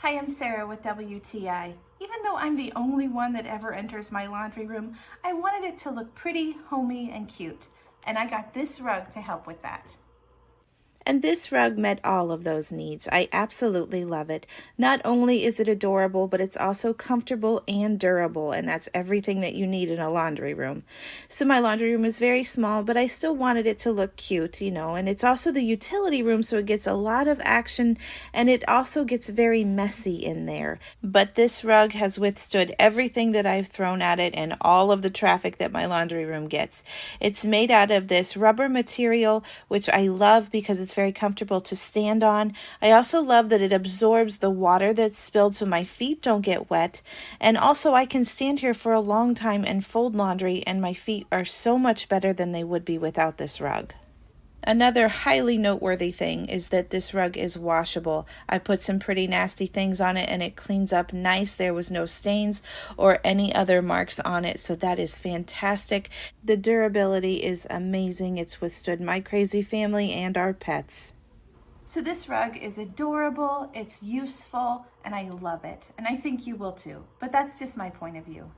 Hi, I'm Sarah with WTI. Even though I'm the only one that ever enters my laundry room, I wanted it to look pretty, homey, and cute. And I got this rug to help with that. And this rug met all of those needs. I absolutely love it. Not only is it adorable, but it's also comfortable and durable, and that's everything that you need in a laundry room. So my laundry room is very small, but I still wanted it to look cute, and it's also the utility room, so it gets a lot of action, and it also gets very messy in there. But this rug has withstood everything that I've thrown at it and all of the traffic that my laundry room gets. It's made out of this rubber material, which I love because it's very comfortable to stand on. I also love that it absorbs the water that's spilled so my feet don't get wet. And also I can stand here for a long time and fold laundry, and my feet are so much better than they would be without this rug. Another highly noteworthy thing is that this rug is washable. I put some pretty nasty things on it and it cleans up nice. There was no stains or any other marks on it, so that is fantastic. The durability is amazing. It's withstood my crazy family and our pets. So this rug is adorable, it's useful, and I love it. And I think you will too. But that's just my point of view.